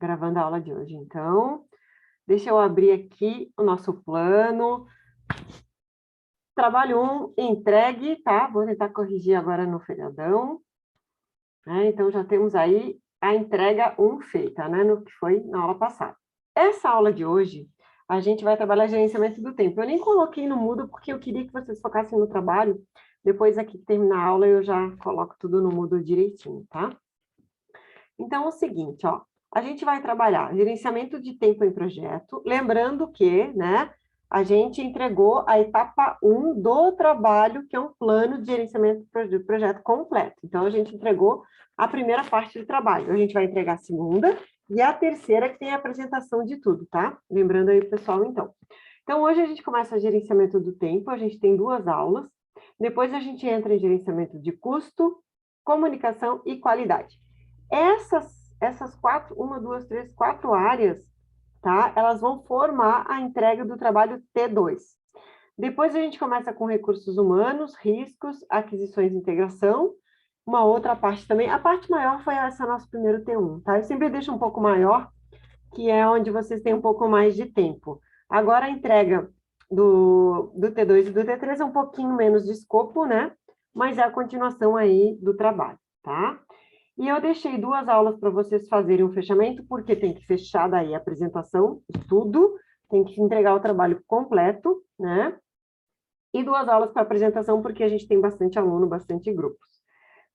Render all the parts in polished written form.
Gravando a aula de hoje. Então, deixa eu abrir aqui o nosso plano. Trabalho 1, entregue, tá? Vou tentar corrigir agora no feriadão. Então, já temos aí a entrega 1 feita, né? No que foi na aula passada. Essa aula de hoje, a gente vai trabalhar gerenciamento do tempo. Eu nem coloquei no mudo, porque eu queria que vocês focassem no trabalho. Depois, aqui que terminar a aula, eu já coloco tudo no mudo direitinho, tá? Então, é o seguinte, ó. A gente vai trabalhar gerenciamento de tempo em projeto, lembrando que, né, a gente entregou a etapa 1 do trabalho, que é um plano de gerenciamento de projeto completo. Então, a gente entregou a primeira parte do trabalho. A gente vai entregar a segunda e a terceira, que tem a apresentação de tudo, tá? Lembrando aí, pessoal, então. Então, hoje a gente começa o gerenciamento do tempo, a gente tem 2 aulas. Depois a gente entra em gerenciamento de custo, comunicação e qualidade. Essas 4, 1, 2, 3, 4 áreas, tá? Elas vão formar a entrega do trabalho T2. Depois a gente começa com recursos humanos, riscos, aquisições e integração. Uma outra parte também. A parte maior foi essa nosso primeiro T1, tá? Eu sempre deixo um pouco maior, que é onde vocês têm um pouco mais de tempo. Agora a entrega do T2 e do T3 é um pouquinho menos de escopo, né? Mas é a continuação aí do trabalho, tá? E eu deixei 2 aulas para vocês fazerem um fechamento, porque tem que fechar daí a apresentação, tudo, tem que entregar o trabalho completo, né? E 2 aulas para apresentação, porque a gente tem bastante aluno, bastante grupos.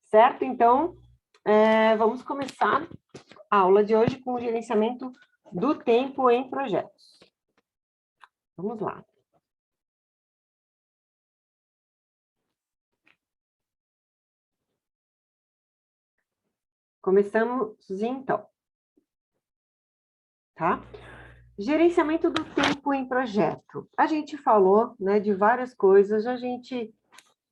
Certo? Então, vamos começar a aula de hoje com o gerenciamento do tempo em projetos. Vamos lá. Começamos, então. Tá? Gerenciamento do tempo em projeto. A gente falou, né, de várias coisas, a gente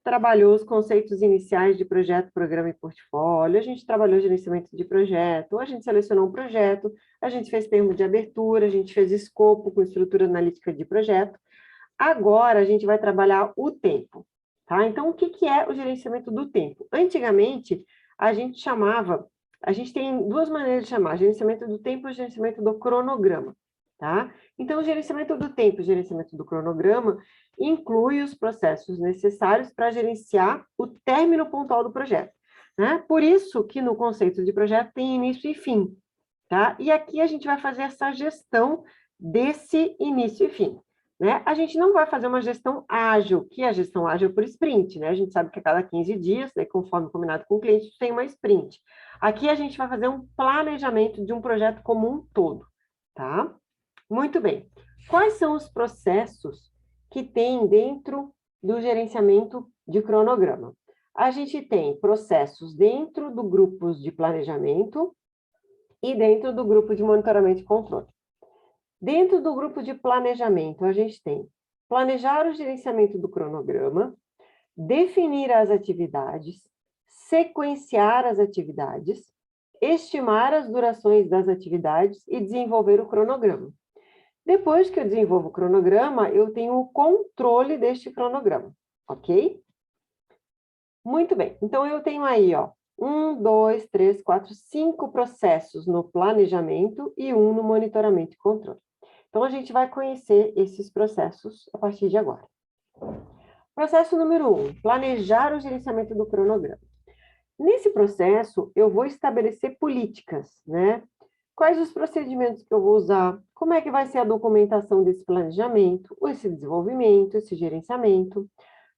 trabalhou os conceitos iniciais de projeto, programa e portfólio, a gente trabalhou gerenciamento de projeto, a gente selecionou um projeto, a gente fez termo de abertura, a gente fez escopo com estrutura analítica de projeto. Agora, a gente vai trabalhar o tempo, tá? Então, o que que é o gerenciamento do tempo? Antigamente, a gente tem 2 maneiras de chamar, gerenciamento do tempo e gerenciamento do cronograma, tá? Então, o gerenciamento do tempo e o gerenciamento do cronograma inclui os processos necessários para gerenciar o término pontual do projeto, né? Por isso que no conceito de projeto tem início e fim, tá? E aqui a gente vai fazer essa gestão desse início e fim, né? A gente não vai fazer uma gestão ágil, que é a gestão ágil por sprint, né? A gente sabe que a cada 15 dias, né, conforme combinado com o cliente, tem uma sprint. Aqui a gente vai fazer um planejamento de um projeto como um todo, tá? Muito bem. Quais são os processos que tem dentro do gerenciamento de cronograma? A gente tem processos dentro do grupo de planejamento e dentro do grupo de monitoramento e controle. Dentro do grupo de planejamento, a gente tem planejar o gerenciamento do cronograma, definir as atividades, sequenciar as atividades, estimar as durações das atividades e desenvolver o cronograma. Depois que eu desenvolvo o cronograma, eu tenho o controle deste cronograma, ok? Muito bem, então eu tenho aí, ó, 1, 2, 3, 4, 5 processos no planejamento e 1 no monitoramento e controle. Então, a gente vai conhecer esses processos a partir de agora. Processo número 1, planejar o gerenciamento do cronograma. Nesse processo, eu vou estabelecer políticas, né? Quais os procedimentos que eu vou usar? Como é que vai ser a documentação desse planejamento, esse desenvolvimento, esse gerenciamento?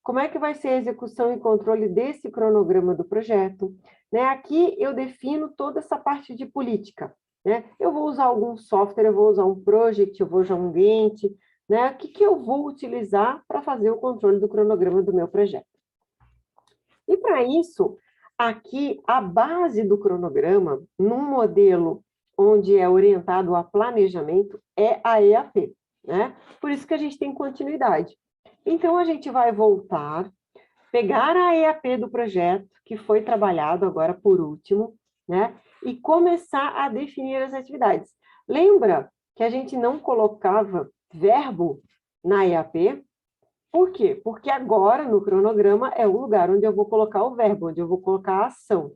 Como é que vai ser a execução e controle desse cronograma do projeto? Né? Aqui eu defino toda essa parte de política, né? Eu vou usar algum software, eu vou usar um project, eu vou usar um Gantt, né? O que que eu vou utilizar para fazer o controle do cronograma do meu projeto? E para isso, aqui a base do cronograma, num modelo onde é orientado a planejamento, é a EAP, né? Por isso que a gente tem continuidade. Então, a gente vai voltar, pegar a EAP do projeto, que foi trabalhado agora por último, né? E começar a definir as atividades. Lembra que a gente não colocava verbo na EAP? Por quê? Porque agora, no cronograma, é o lugar onde eu vou colocar o verbo, onde eu vou colocar a ação.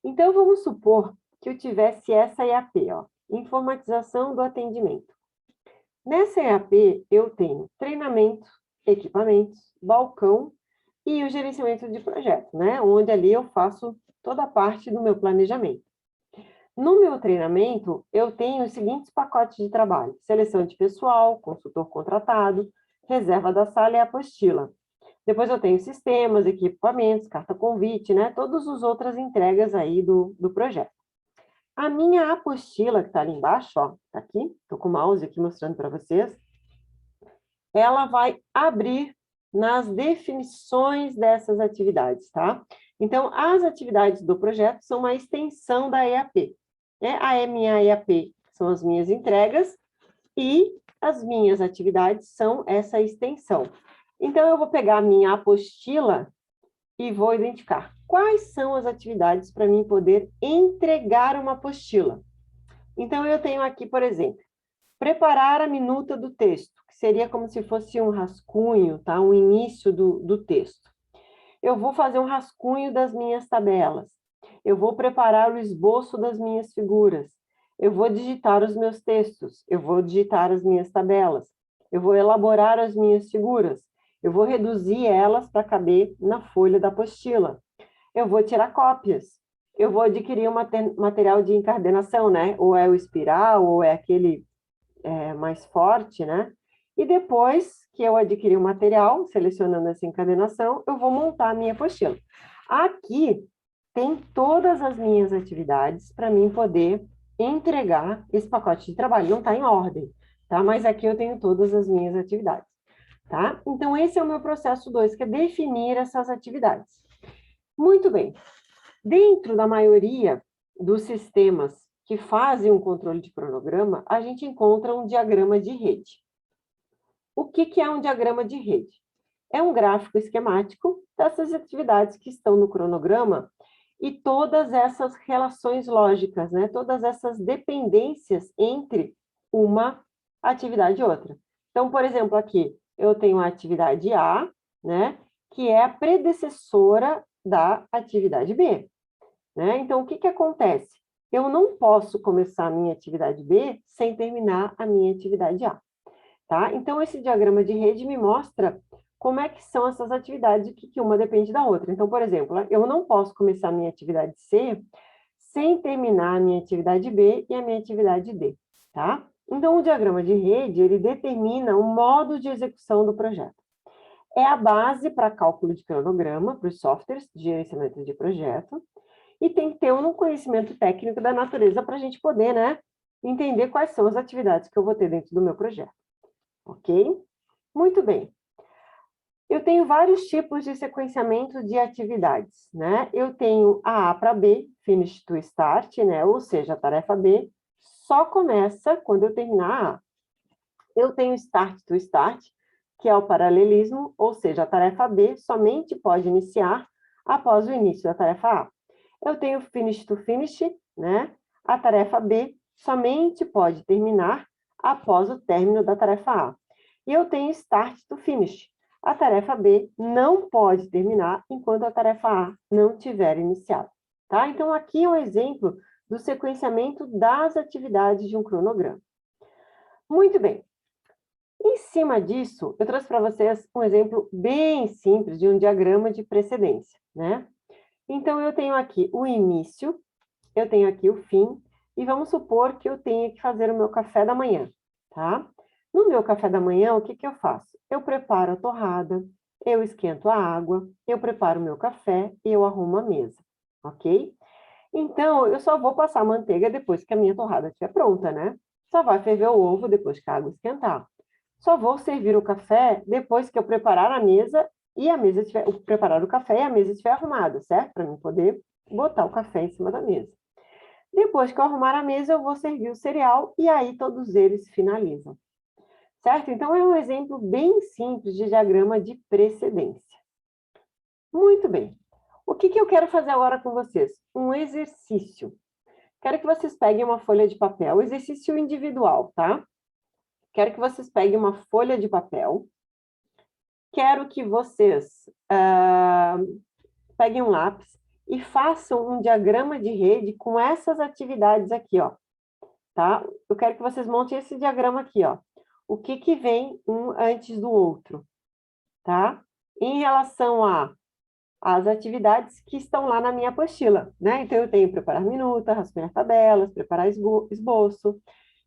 Então, vamos supor que eu tivesse essa EAP, ó. informatização do atendimento. Nessa EAP, eu tenho treinamento, equipamentos, balcão e o gerenciamento de projeto, né? Onde ali eu faço toda a parte do meu planejamento. No meu treinamento, eu tenho os seguintes pacotes de trabalho: seleção de pessoal, consultor contratado, reserva da sala e apostila. Depois eu tenho sistemas, equipamentos, carta convite, né? Todas as outras entregas aí do projeto. A minha apostila, que está ali embaixo, ó, tá aqui, estou com o mouse aqui mostrando para vocês, ela vai abrir nas definições dessas atividades, tá? Então, as atividades do projeto são uma extensão da EAP. Né? A minha EAP são as minhas entregas e as minhas atividades são essa extensão. Então, eu vou pegar a minha apostila e vou identificar quais são as atividades para mim poder entregar uma apostila. Então, eu tenho aqui, por exemplo, preparar a minuta do texto, que seria como se fosse um rascunho, tá? Um início do texto. Eu vou fazer um rascunho das minhas tabelas. Eu vou preparar o esboço das minhas figuras. Eu vou digitar os meus textos. Eu vou digitar as minhas tabelas. Eu vou elaborar as minhas figuras. Eu vou reduzir elas para caber na folha da apostila. Eu vou tirar cópias. Eu vou adquirir um material de encadernação, né? Ou é o espiral, ou é aquele mais forte, né? E depois que eu adquirir o material, selecionando essa encadernação, eu vou montar a minha apostila. Aqui tem todas as minhas atividades para mim poder entregar esse pacote de trabalho. Não está em ordem, tá? Mas aqui eu tenho todas as minhas atividades, tá? Então, esse é o meu processo 2, que é definir essas atividades. Muito bem. Dentro da maioria dos sistemas que fazem um controle de cronograma, a gente encontra um diagrama de rede. O que é um diagrama de rede? É um gráfico esquemático dessas atividades que estão no cronograma e todas essas relações lógicas, né? Todas essas dependências entre uma atividade e outra. Então, por exemplo, aqui eu tenho a atividade A, né? Que é a predecessora da atividade B. Né? Então, o que acontece? Eu não posso começar a minha atividade B sem terminar a minha atividade A. Tá? Então, esse diagrama de rede me mostra como é que são essas atividades, que uma depende da outra. Então, por exemplo, eu não posso começar a minha atividade C sem terminar a minha atividade B e a minha atividade D. Tá? Então, o diagrama de rede, ele determina o modo de execução do projeto. É a base para cálculo de cronograma, para os softwares de gerenciamento de projeto, e tem que ter um conhecimento técnico da natureza para a gente poder, né, entender quais são as atividades que eu vou ter dentro do meu projeto. Ok? Muito bem. Eu tenho vários tipos de sequenciamento de atividades, né? Eu tenho a A para B, finish to start, né? Ou seja, a tarefa B só começa quando eu terminar a A. Eu tenho start to start, que é o paralelismo, ou seja, a tarefa B somente pode iniciar após o início da tarefa A. Eu tenho finish to finish, né? A tarefa B somente pode terminar após o término da tarefa A. E eu tenho start to finish. A tarefa B não pode terminar enquanto a tarefa A não tiver iniciado. Tá? Então, aqui é um exemplo do sequenciamento das atividades de um cronograma. Muito bem. Em cima disso, eu trouxe para vocês um exemplo bem simples de um diagrama de precedência, né? Então, eu tenho aqui o início, eu tenho aqui o fim, e vamos supor que eu tenha que fazer o meu café da manhã, tá? No meu café da manhã, o que eu faço? Eu preparo a torrada, eu esquento a água, eu preparo o meu café e eu arrumo a mesa, ok? Então, eu só vou passar a manteiga depois que a minha torrada estiver pronta, né? Só vai ferver o ovo depois que a água esquentar. Só vou servir o café depois que eu preparar a mesa e a mesa tiver, preparar o café e a mesa estiver arrumada, certo? Para mim poder botar o café em cima da mesa. Depois que eu arrumar a mesa, eu vou servir o cereal e aí todos eles finalizam. Certo? Então, é um exemplo bem simples de diagrama de precedência. Muito bem. O que eu quero fazer agora com vocês? Um exercício. Quero que vocês peguem uma folha de papel, exercício individual, tá? Quero que vocês peguem uma folha de papel. Quero que vocês peguem um lápis e façam um diagrama de rede com essas atividades aqui, ó. tá? Eu quero que vocês montem esse diagrama aqui, ó. O que que vem um antes do outro, tá? Em relação às atividades que estão lá na minha apostila, né? Então, eu tenho preparar minuta, rascunhar tabelas, preparar esboço.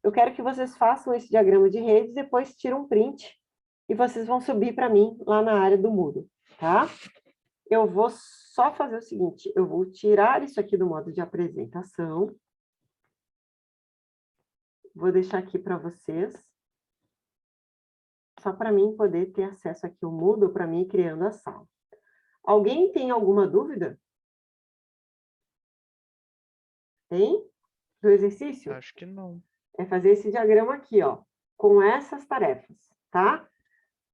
Eu quero que vocês façam esse diagrama de redes, depois tiram um print e vocês vão subir para mim lá na área do Moodle, tá? Eu vou só fazer o seguinte, eu vou tirar isso aqui do modo de apresentação. Vou deixar aqui para vocês, só para mim poder ter acesso aqui ao Moodle, para mim criando a sala. Alguém tem alguma dúvida? Tem? Do exercício? Acho que não. É fazer esse diagrama aqui, ó, com essas tarefas, tá?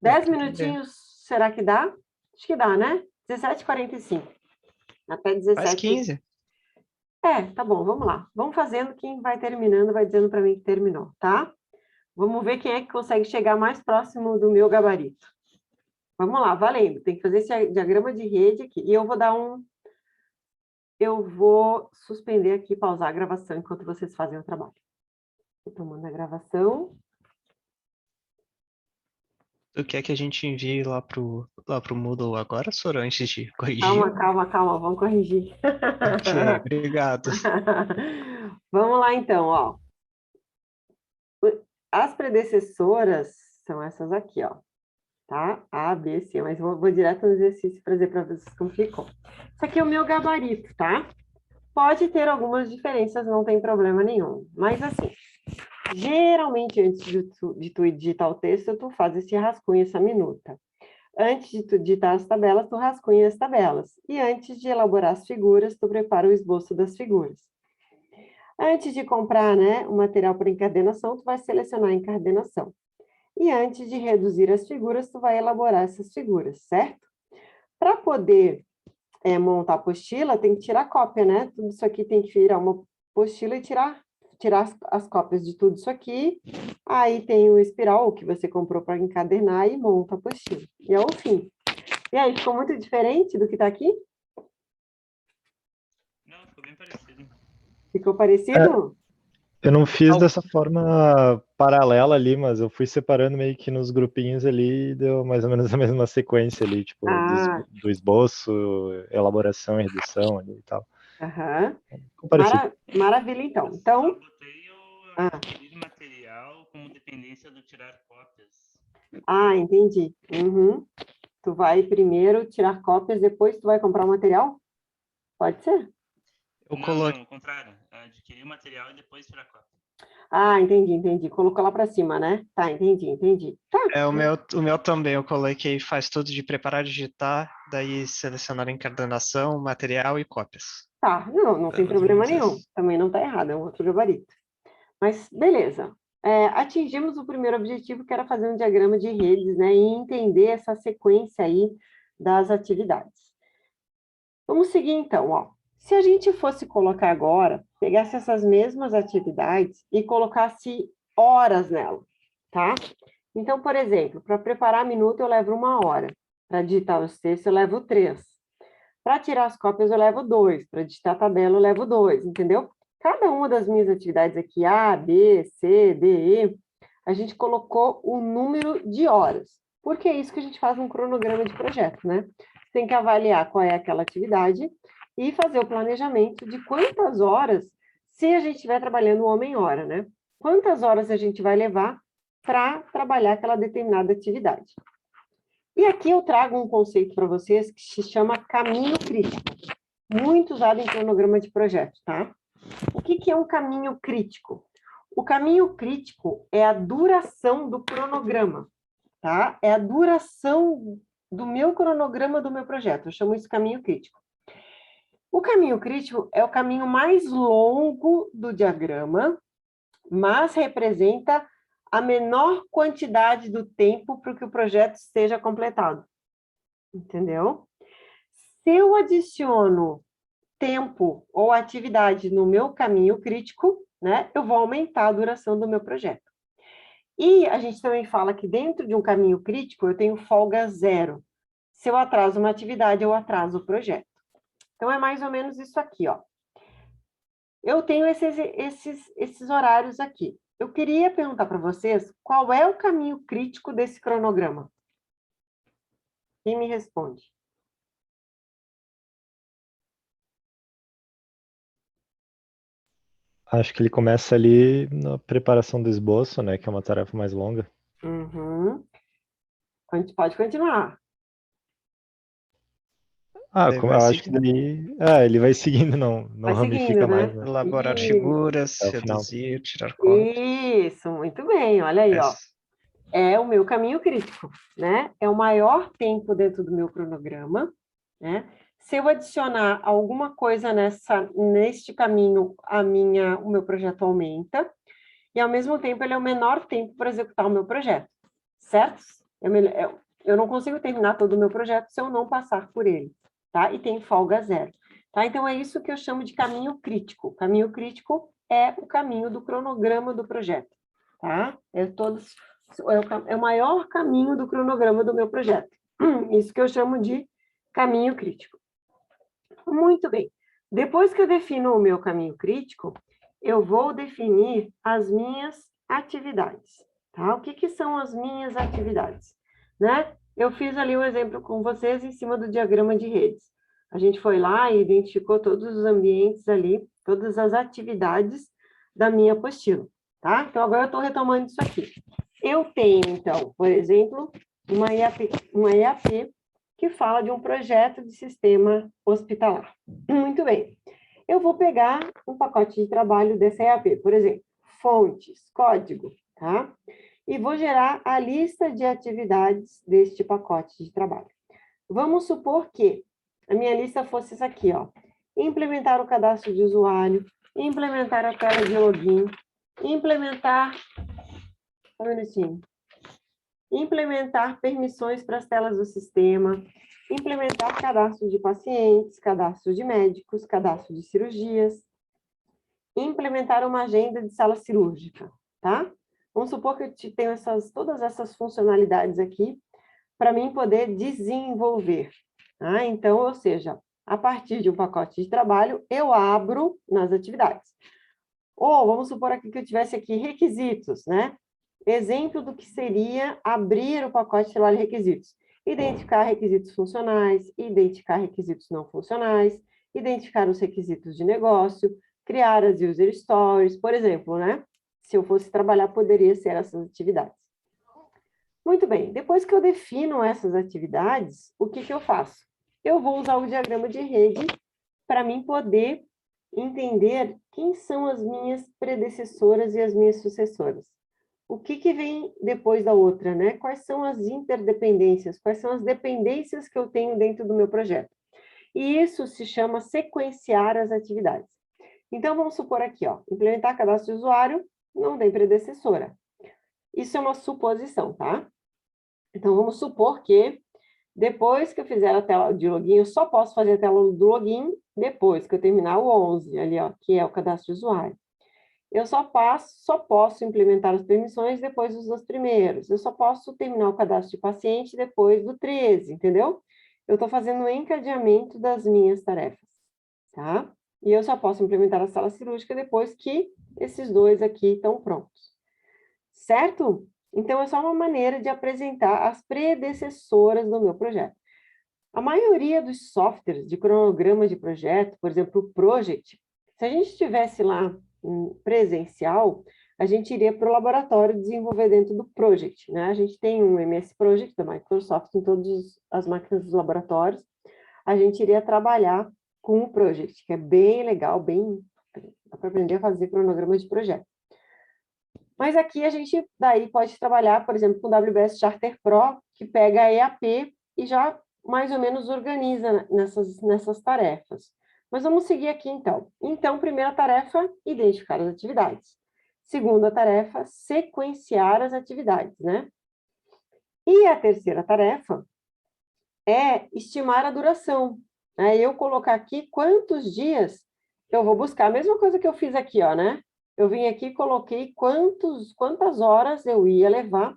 10 minutinhos, será que dá? Acho que dá, né? 17h45. Até Faz 17. 15. Tá bom, vamos lá. Vamos fazendo, quem vai terminando vai dizendo para mim que terminou, tá? Vamos ver quem é que consegue chegar mais próximo do meu gabarito. Vamos lá, valendo. Tem que fazer esse diagrama de rede aqui. E eu vou dar Eu vou suspender aqui, pausar a gravação enquanto vocês fazem o trabalho. Retomando a gravação. Tu quer que a gente envie lá pro Moodle agora, Sora, antes de corrigir? Calma, vamos corrigir. Ok, obrigado. Vamos lá, então, ó. As predecessoras são essas aqui, ó. Tá? A, B, C, mas vou direto no exercício para dizer para vocês como ficou. Isso aqui é o meu gabarito, tá? Pode ter algumas diferenças, não tem problema nenhum. Mas, assim, geralmente, antes de tu digitar o texto, tu faz esse rascunho, essa minuta. Antes de tu digitar as tabelas, tu rascunha as tabelas. E antes de elaborar as figuras, tu prepara o esboço das figuras. Antes de comprar, né, o material para encadernação, tu vai selecionar a encadernação. E antes de reduzir as figuras, tu vai elaborar essas figuras, certo? Para poder montar a apostila, tem que tirar cópia, né? Tudo isso aqui tem que virar uma apostila e tirar as cópias de tudo isso aqui. Aí tem o espiral que você comprou para encadernar e monta a apostila. E é o fim. E aí, ficou muito diferente do que está aqui? Não, ficou bem parecido. Ficou parecido? Eu não fiz dessa forma paralela ali, mas eu fui separando meio que nos grupinhos ali e deu mais ou menos a mesma sequência ali, tipo, do esboço, elaboração e redução ali e tal. Aham. Ficou parecido. Maravilha, então. Então, Eu botei o adquirir material como dependência do tirar cópias. entendi. Uhum. Tu vai primeiro tirar cópias, depois tu vai comprar o material? Pode ser? Não, o contrário. Adquirir o material e depois tirar cópia. Entendi. Colocou lá para cima, né? Tá, entendi. Tá. O meu também, eu coloquei, faz tudo de preparar, digitar, daí selecionar encadernação, material e cópias. Tá, não tem problema nenhum. Também não tá errado, é um outro gabarito. Mas, beleza. Atingimos o primeiro objetivo, que era fazer um diagrama de redes, né? E entender essa sequência aí das atividades. Vamos seguir, então, ó. Se a gente fosse colocar agora, pegasse essas mesmas atividades e colocasse horas nela, tá? Então, por exemplo, para preparar a minuta, eu levo 1 hora. Para digitar os textos, eu levo 3. Para tirar as cópias, eu levo 2. Para digitar a tabela, eu levo 2, entendeu? Cada uma das minhas atividades aqui, A, B, C, D, E, a gente colocou o número de horas. Porque é isso que a gente faz um cronograma de projeto, né? Tem que avaliar qual é aquela atividade e fazer o planejamento de quantas horas, se a gente estiver trabalhando homem-hora, né? Quantas horas a gente vai levar para trabalhar aquela determinada atividade. E aqui eu trago um conceito para vocês que se chama caminho crítico, muito usado em cronograma de projeto, tá? O que é um caminho crítico? O caminho crítico é a duração do cronograma, tá? É a duração do meu cronograma do meu projeto, eu chamo isso caminho crítico. O caminho crítico é o caminho mais longo do diagrama, mas representa a menor quantidade do tempo para que o projeto seja completado. Entendeu? Se eu adiciono tempo ou atividade no meu caminho crítico, né, eu vou aumentar a duração do meu projeto. E a gente também fala que dentro de um caminho crítico eu tenho folga 0. Se eu atraso uma atividade, eu atraso o projeto. Então, é mais ou menos isso aqui, ó. eu tenho esses horários aqui. Eu queria perguntar para vocês qual é o caminho crítico desse cronograma. Quem me responde? Acho que ele começa ali na preparação do esboço, né? Que é uma tarefa mais longa. Uhum. A gente pode continuar. Daí Eu vai acho que seguindo. daí... ele vai seguindo, não Vai seguindo, ramifica mais, né? né? Elaborar Isso, figuras, Até o final. reduzir, tirar cópias. isso, muito bem, olha aí, ó. É o meu caminho crítico, né? É o maior tempo dentro do meu cronograma, né? Se eu adicionar alguma coisa neste caminho, o meu projeto aumenta, e ao mesmo tempo ele é o menor tempo para executar o meu projeto, certo? Eu não consigo terminar todo o meu projeto se eu não passar por ele, tá? E tem folga zero, tá? Então é isso que eu chamo de caminho crítico. Caminho crítico é o caminho do cronograma do projeto, tá? É o maior caminho do cronograma do meu projeto. Isso que eu chamo de caminho crítico. Muito bem. Depois que eu defino o meu caminho crítico, eu vou definir as minhas atividades, tá? O que são as minhas atividades, né? Eu fiz ali um exemplo com vocês em cima do diagrama de redes. A gente foi lá e identificou todos os ambientes ali, todas as atividades da minha apostila, tá? Então, agora eu estou retomando isso aqui. Eu tenho, então, por exemplo, uma EAP que fala de um projeto de sistema hospitalar. Muito bem. Eu vou pegar um pacote de trabalho dessa EAP, por exemplo, fontes, código, tá? E vou gerar a lista de atividades deste pacote de trabalho. Vamos supor que a minha lista fosse essa aqui, ó. Implementar o cadastro de usuário, implementar a tela de login, implementar... Só um minutinho. Implementar permissões para as telas do sistema, implementar cadastro de pacientes, cadastro de médicos, cadastro de cirurgias, implementar uma agenda de sala cirúrgica, tá? Vamos supor que eu tenho todas essas funcionalidades aqui para mim poder desenvolver, tá? Então, ou seja, a partir de um pacote de trabalho, eu abro nas atividades. Ou, vamos supor aqui que eu tivesse aqui requisitos, né? Exemplo do que seria abrir o pacote de trabalho de requisitos. Identificar requisitos funcionais, identificar requisitos não funcionais, identificar os requisitos de negócio, criar as user stories, por exemplo, né? Se eu fosse trabalhar, poderia ser essas atividades. Muito bem, depois que eu defino essas atividades, o que eu faço? Eu vou usar o diagrama de rede para mim poder entender quem são as minhas predecessoras e as minhas sucessoras. O que vem depois da outra, né? Quais são as interdependências, quais são as dependências que eu tenho dentro do meu projeto. E isso se chama sequenciar as atividades. Então, vamos supor aqui, ó, implementar cadastro de usuário, não tem predecessora. Isso é uma suposição, tá? Então, vamos supor que depois que eu fizer a tela de login, eu só posso fazer a tela do login depois que eu terminar o 11, ali, ó, que é o cadastro de usuário. Eu só posso implementar as permissões depois dos 2 primeiros. Eu só posso terminar o cadastro de paciente depois do 13, entendeu? Eu estou fazendo um encadeamento das minhas tarefas, tá? E eu só posso implementar a sala cirúrgica depois que esses 2 aqui estão prontos. Certo? Então, é só uma maneira de apresentar as predecessoras do meu projeto. A maioria dos softwares de cronograma de projeto, por exemplo, o Project, se a gente estivesse lá presencial, a gente iria para o laboratório desenvolver dentro do Project, né? A gente tem um MS Project da Microsoft em todas as máquinas dos laboratórios. A gente iria trabalhar com o Project, que é bem legal, dá para aprender a fazer cronograma de projeto. Mas aqui a gente daí pode trabalhar, por exemplo, com o WBS Charter Pro, que pega a EAP e já mais ou menos organiza nessas tarefas. Mas vamos seguir aqui, então. Então, primeira tarefa, identificar as atividades. Segunda tarefa, sequenciar as atividades, né? E a terceira tarefa é estimar a duração. Né? Eu colocar aqui quantos dias eu vou buscar. A mesma coisa que eu fiz aqui, ó, né? Eu vim aqui e coloquei quantas horas eu ia levar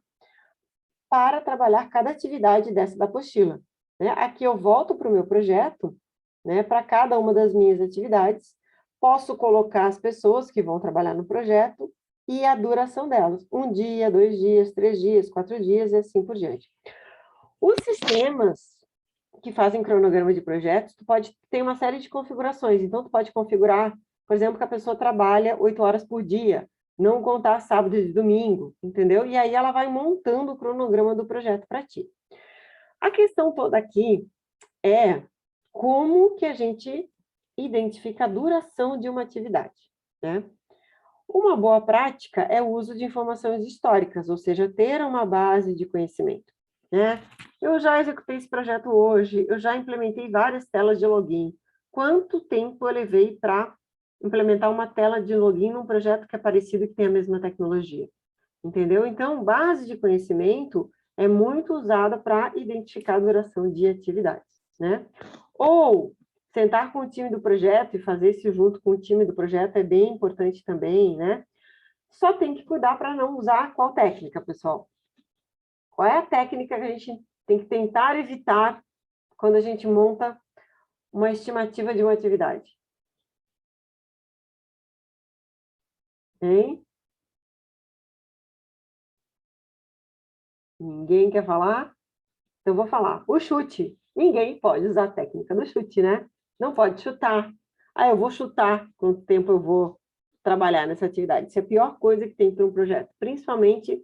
para trabalhar cada atividade dessa da apostila. Né? Aqui eu volto para o meu projeto, né, para cada uma das minhas atividades, Posso colocar as pessoas que vão trabalhar no projeto e a duração delas. 1 dia, 2 dias, 3 dias, 4 dias e assim por diante. Os sistemas que fazem cronograma de projetos, tu pode ter uma série de configurações. Então, tu pode configurar, por exemplo, que a pessoa trabalha 8 horas por dia, não contar sábado e domingo, entendeu? E aí ela vai montando o cronograma do projeto para ti. A questão toda aqui é como que a gente identifica a duração de uma atividade, né? Uma boa prática é o uso de informações históricas, ou seja, ter uma base de conhecimento, né? Eu já executei esse projeto hoje, eu já implementei várias telas de login. Quanto tempo eu levei para implementar uma tela de login num projeto que é parecido e que tem a mesma tecnologia? Entendeu? Então, base de conhecimento é muito usada para identificar a duração de atividades, né? Ou sentar com o time do projeto e fazer isso junto com o time do projeto é bem importante também, né? Só tem que cuidar para não usar qual técnica, pessoal? Qual é a técnica que a gente tem que tentar evitar quando a gente monta uma estimativa de uma atividade? Hein? Ninguém quer falar? Então, eu vou falar. O chute. Ninguém pode usar a técnica do chute, né? Não pode chutar. Ah, eu vou chutar quanto tempo eu vou trabalhar nessa atividade. Isso é a pior coisa que tem para um projeto, principalmente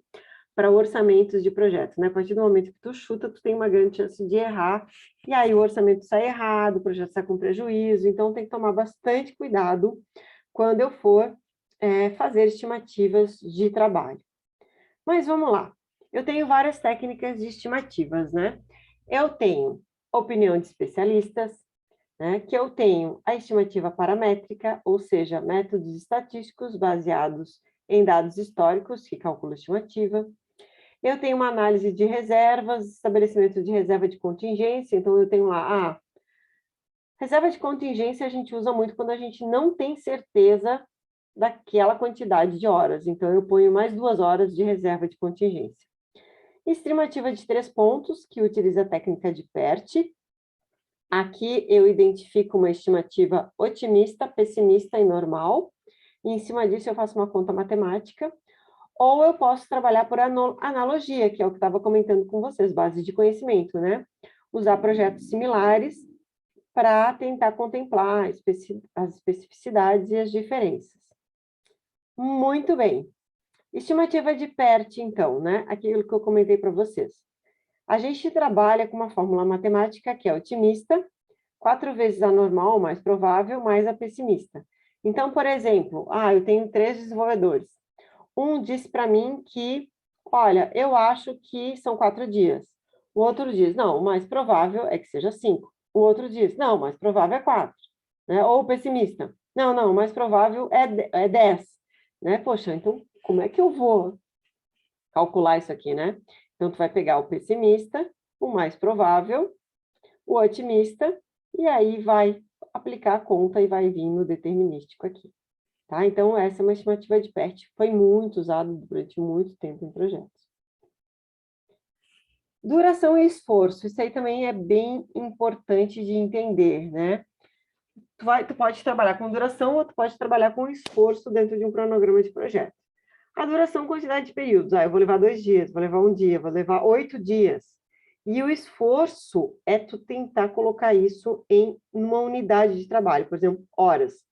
para orçamentos de projetos, né? A partir do momento que tu chuta, tu tem uma grande chance de errar, e aí o orçamento sai errado, o projeto sai com prejuízo, então tem que tomar bastante cuidado quando eu for fazer estimativas de trabalho. Mas vamos lá. Eu tenho várias técnicas de estimativas, né? Eu tenho opinião de especialistas, né? Que eu tenho a estimativa paramétrica, ou seja, métodos estatísticos baseados em dados históricos que calculam a estimativa. Eu tenho uma análise de reservas, estabelecimento de reserva de contingência, então eu tenho lá, reserva de contingência a gente usa muito quando a gente não tem certeza daquela quantidade de horas, então eu ponho mais 2 horas de reserva de contingência. Estimativa de 3 pontos, que utiliza a técnica de PERT. Aqui eu identifico uma estimativa otimista, pessimista e normal, e em cima disso eu faço uma conta matemática. Ou eu posso trabalhar por analogia, que é o que eu estava comentando com vocês, base de conhecimento, né? Usar projetos similares para tentar contemplar as especificidades e as diferenças. Muito bem. Estimativa de PERT, então, né? Aquilo que eu comentei para vocês. A gente trabalha com uma fórmula matemática que é otimista, 4 vezes a normal, mais provável, mais a pessimista. Então, por exemplo, eu tenho 3 desenvolvedores. Um disse para mim que, olha, eu acho que são 4 dias. O outro diz, não, o mais provável é que seja 5. O outro diz, não, o mais provável é 4. Né? Ou o pessimista, não, o mais provável é 10. Né? Poxa, então como é que eu vou calcular isso aqui, né? Então, tu vai pegar o pessimista, o mais provável, o otimista, e aí vai aplicar a conta e vai vir no determinístico aqui. Tá? Então, essa é uma estimativa de PERT, foi muito usada durante muito tempo em projetos. Duração e esforço, isso aí também é bem importante de entender, né? Tu pode trabalhar com duração ou tu pode trabalhar com esforço dentro de um cronograma de projeto. A duração, quantidade de períodos. Eu vou levar 2 dias, vou levar 1 dia, vou levar 8 dias. E o esforço é tu tentar colocar isso em uma unidade de trabalho, por exemplo, horas.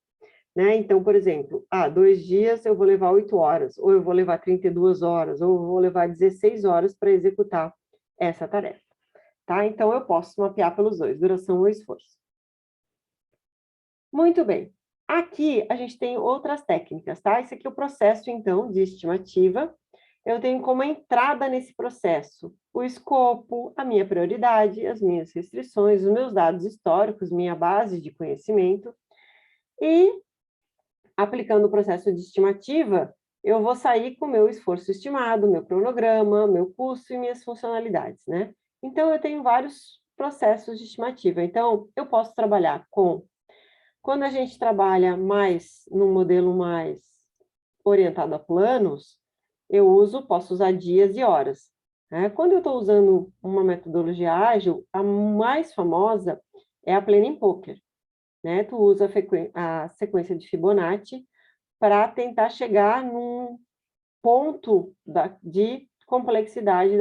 Né? Então, por exemplo, 2 dias eu vou levar 8 horas, ou eu vou levar 32 horas, ou eu vou levar 16 horas para executar essa tarefa. Tá? Então, eu posso mapear pelos dois, duração ou esforço. Muito bem. Aqui, a gente tem outras técnicas, tá? Esse aqui é o processo, então, de estimativa. Eu tenho como entrada nesse processo o escopo, a minha prioridade, as minhas restrições, os meus dados históricos, minha base de conhecimento. E, aplicando o processo de estimativa, eu vou sair com o meu esforço estimado, meu cronograma, meu custo e minhas funcionalidades, né? Então, eu tenho vários processos de estimativa. Então, eu posso trabalhar com... Quando a gente trabalha mais num modelo mais orientado a planos, posso usar dias e horas. Né? Quando eu estou usando uma metodologia ágil, a mais famosa é a Planning Poker. né? Tu usa a sequência de Fibonacci para tentar chegar num ponto de complexidade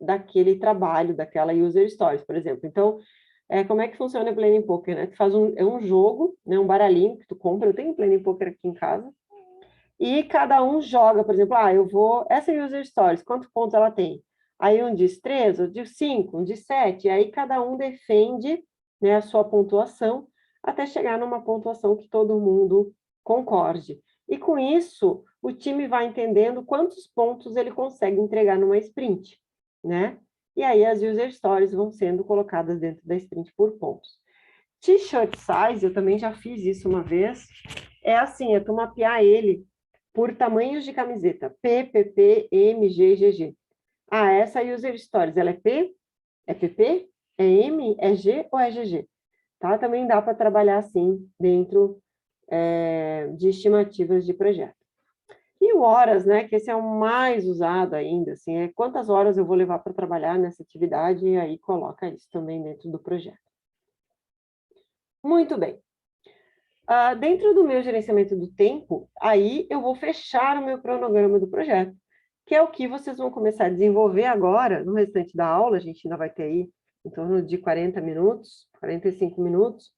daquele trabalho, daquela user stories, por exemplo. Então, como é que funciona o Planning Poker, né? Tu faz um jogo, né, um baralhinho que tu compra, eu tenho um Planning Poker aqui em casa, e cada um joga, por exemplo, essa user stories, quantos pontos ela tem? Aí um diz 3, um diz 5, um diz 7, e aí cada um defende, né, a sua pontuação, até chegar numa pontuação que todo mundo concorde. E com isso, o time vai entendendo quantos pontos ele consegue entregar numa sprint, né? E aí as user stories vão sendo colocadas dentro da sprint por pontos. T-shirt size, eu também já fiz isso uma vez, é assim, tu mapear ele por tamanhos de camiseta, P, PP, M, G, GG. Essa user stories, ela é P? É PP? É M? É G ou é GG? Tá? Também dá para trabalhar assim dentro de estimativas de projeto. E o horas, né, que esse é o mais usado ainda, assim, quantas horas eu vou levar para trabalhar nessa atividade, e aí coloca isso também dentro do projeto. Muito bem. Dentro do meu gerenciamento do tempo, aí eu vou fechar o meu cronograma do projeto, que é o que vocês vão começar a desenvolver agora, no restante da aula, a gente ainda vai ter aí em torno de 40 minutos, 45 minutos,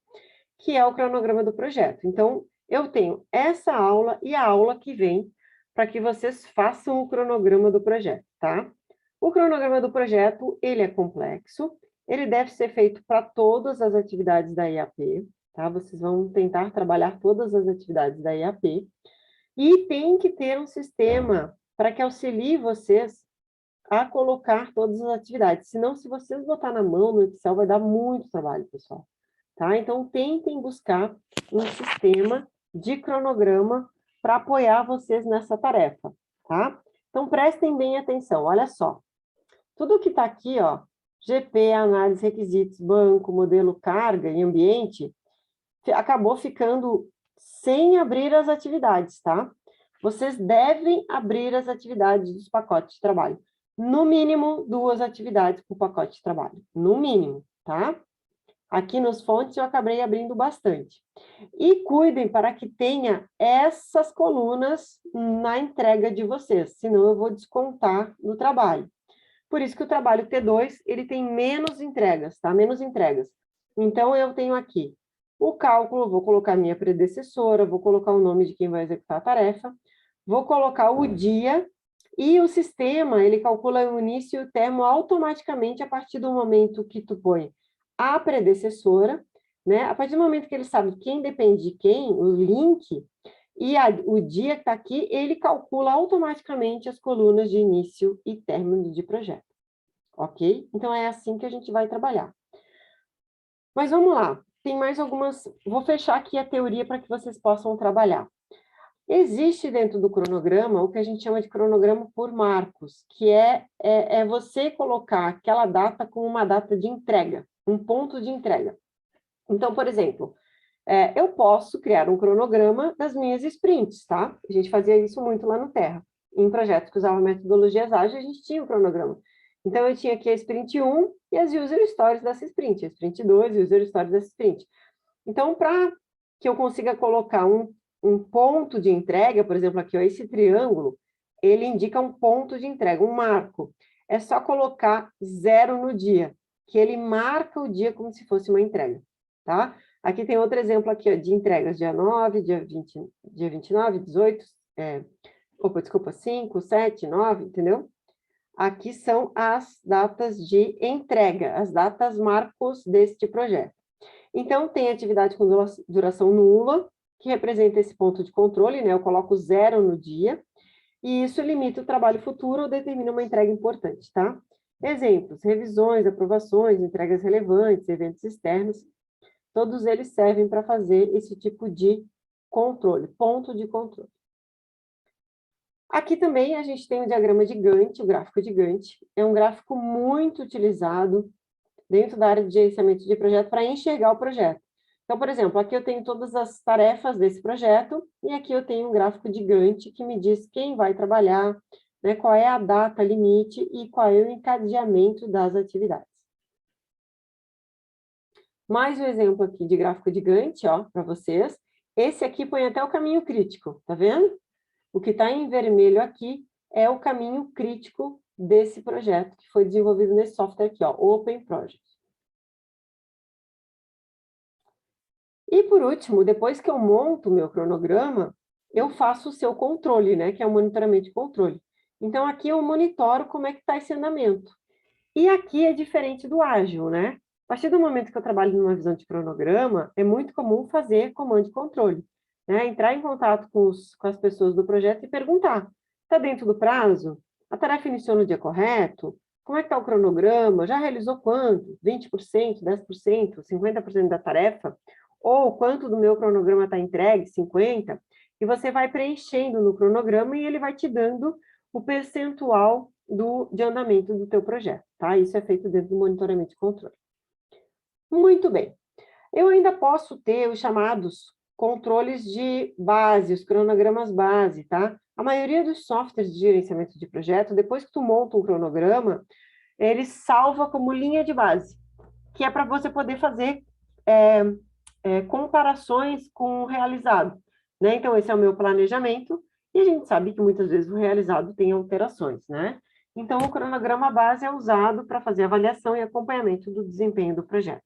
que é o cronograma do projeto. Então, eu tenho essa aula e a aula que vem para que vocês façam o cronograma do projeto, tá? O cronograma do projeto, ele é complexo, ele deve ser feito para todas as atividades da IAP, tá? Vocês vão tentar trabalhar todas as atividades da IAP, e tem que ter um sistema para que auxilie vocês a colocar todas as atividades. Senão, se vocês botar na mão no Excel, vai dar muito trabalho, pessoal. Tá? Então, tentem buscar um sistema de cronograma para apoiar vocês nessa tarefa, tá? Então, prestem bem atenção, olha só. Tudo que está aqui, ó, GP, análise, requisitos, banco, modelo, carga e ambiente, acabou ficando sem abrir as atividades, tá? Vocês devem abrir as atividades dos pacotes de trabalho. No mínimo, 2 atividades por pacote de trabalho. No mínimo, tá? Aqui nos fontes eu acabei abrindo bastante. E cuidem para que tenha essas colunas na entrega de vocês, senão eu vou descontar no trabalho. Por isso que o trabalho T2, ele tem menos entregas, tá? Menos entregas. Então, eu tenho aqui o cálculo, vou colocar minha predecessora, vou colocar o nome de quem vai executar a tarefa, vou colocar o dia, e o sistema, ele calcula o início e o termo automaticamente a partir do momento que tu põe a predecessora, né? A partir do momento que ele sabe quem depende de quem, o link, e o dia que está aqui, ele calcula automaticamente as colunas de início e término de projeto. Ok? Então, é assim que a gente vai trabalhar. Mas vamos lá. Tem mais algumas... Vou fechar aqui a teoria para que vocês possam trabalhar. Existe dentro do cronograma o que a gente chama de cronograma por marcos, que é você colocar aquela data como uma data de entrega, um ponto de entrega. Então, por exemplo, eu posso criar um cronograma das minhas sprints, tá? A gente fazia isso muito lá no Terra. Em projetos que usavam metodologias ágeis, a gente tinha um cronograma. Então, eu tinha aqui a sprint 1 e as user stories dessa sprint, a sprint 2 e user stories dessa sprint. Então, para que eu consiga colocar um ponto de entrega, por exemplo, aqui, ó, esse triângulo, ele indica um ponto de entrega, um marco. É só colocar 0 no dia, que ele marca o dia como se fosse uma entrega, tá? Aqui tem outro exemplo aqui, ó, de entregas, dia 9, dia 29, 18, desculpa, 5, 7, 9, entendeu? Aqui são as datas de entrega, as datas marcos deste projeto. Então, tem atividade com duração nula, que representa esse ponto de controle, né? Eu coloco 0 no dia, e isso limita o trabalho futuro ou determina uma entrega importante, tá? Exemplos, revisões, aprovações, entregas relevantes, eventos externos, todos eles servem para fazer esse tipo de controle, ponto de controle. Aqui também a gente tem o diagrama de Gantt, o gráfico de Gantt. É um gráfico muito utilizado dentro da área de gerenciamento de projeto para enxergar o projeto. Então, por exemplo, aqui eu tenho todas as tarefas desse projeto e aqui eu tenho um gráfico de Gantt que me diz quem vai trabalhar, né, qual é a data limite e qual é o encadeamento das atividades. Mais um exemplo aqui de gráfico de Gantt, ó, para vocês. Esse aqui põe até o caminho crítico, tá vendo? O que está em vermelho aqui é o caminho crítico desse projeto que foi desenvolvido nesse software aqui, ó, Open Project. E por último, depois que eu monto o meu cronograma, eu faço o seu controle, né, que é o monitoramento de controle. Então aqui eu monitoro como é que está esse andamento. E aqui é diferente do ágil, né? A partir do momento que eu trabalho numa visão de cronograma, é muito comum fazer comando de controle, né? Entrar em contato com as pessoas do projeto e perguntar: está dentro do prazo? A tarefa iniciou no dia correto? Como é que está o cronograma? Já realizou quanto? 20%, 10%, 50% da tarefa? Ou quanto do meu cronograma está entregue? 50%? E você vai preenchendo no cronograma e ele vai te dando o percentual de andamento do teu projeto, tá? Isso é feito dentro do monitoramento de controle. Muito bem. Eu ainda posso ter os chamados controles de base, os cronogramas base, tá? A maioria dos softwares de gerenciamento de projeto, depois que tu monta um cronograma, ele salva como linha de base, que é para você poder fazer comparações com o realizado, né? Então, esse é o meu planejamento, e a gente sabe que muitas vezes o realizado tem alterações, né? Então, o cronograma base é usado para fazer avaliação e acompanhamento do desempenho do projeto.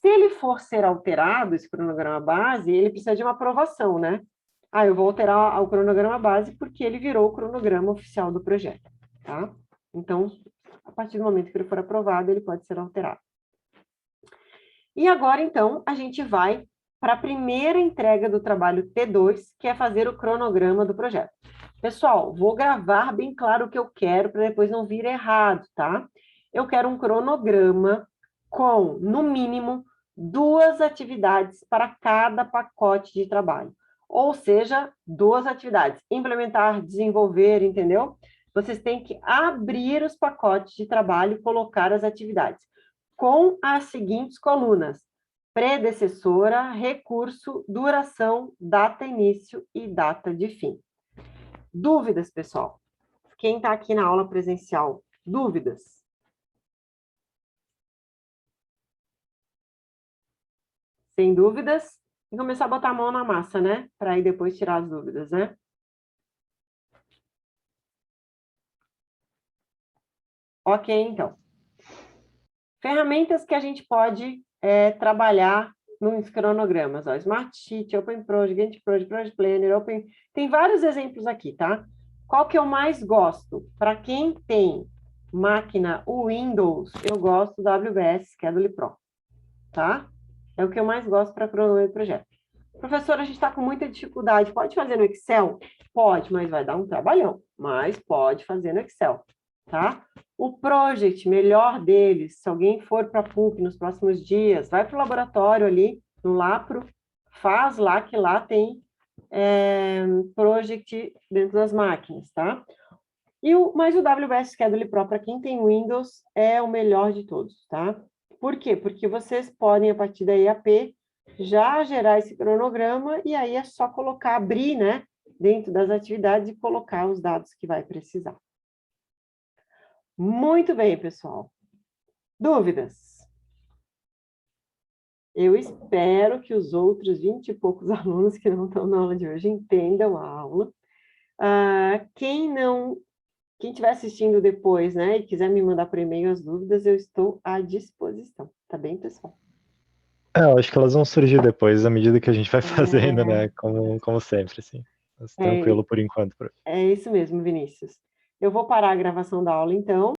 Se ele for ser alterado, esse cronograma base, ele precisa de uma aprovação, né? Ah, eu vou alterar o cronograma base porque ele virou o cronograma oficial do projeto, tá? Então, a partir do momento que ele for aprovado, ele pode ser alterado. E agora, então, a gente vai para a primeira entrega do trabalho T2, que é fazer o cronograma do projeto. Pessoal, vou gravar bem claro o que eu quero, para depois não vir errado, tá? Eu quero um cronograma com, no mínimo, 2 atividades para cada pacote de trabalho. Ou seja, 2 atividades. Implementar, desenvolver, entendeu? Vocês têm que abrir os pacotes de trabalho e colocar as atividades com as seguintes colunas: predecessora, recurso, duração, data início e data de fim. Dúvidas, pessoal? Quem está aqui na aula presencial, dúvidas? Sem dúvidas? E começar a botar a mão na massa, né? Para aí depois tirar as dúvidas, né? Ok, então. Ferramentas que a gente pode trabalhar nos cronogramas. Ó, Smart Sheet, Open Project, Gantt Project, Project Planner, Tem vários exemplos aqui, tá? Qual que eu mais gosto? Para quem tem máquina Windows, eu gosto do AWS Schedule Pro, tá? É o que eu mais gosto para cronograma de projeto. Professora, a gente está com muita dificuldade. Pode fazer no Excel? Pode, mas vai dar um trabalhão. Mas pode fazer no Excel, tá? O Project, melhor deles, se alguém for para a PUC nos próximos dias, vai para o laboratório ali, no Lapro, faz lá, que lá tem Project dentro das máquinas, tá? Mas o AWS Schedule Pro, para quem tem Windows, é o melhor de todos, tá? Por quê? Porque vocês podem, a partir da IAP, já gerar esse cronograma e aí é só colocar, abrir, né, dentro das atividades e colocar os dados que vai precisar. Muito bem, pessoal. Dúvidas? Eu espero que os outros 20 e poucos alunos que não estão na aula de hoje entendam a aula. Quem estiver assistindo depois, né, e quiser me mandar por e-mail as dúvidas, eu estou à disposição. Tá bem, pessoal? Eu acho que elas vão surgir depois, à medida que a gente vai fazendo, né? Como sempre, assim. Mas tranquilo por enquanto. É isso mesmo, Vinícius. Eu vou parar a gravação da aula, então.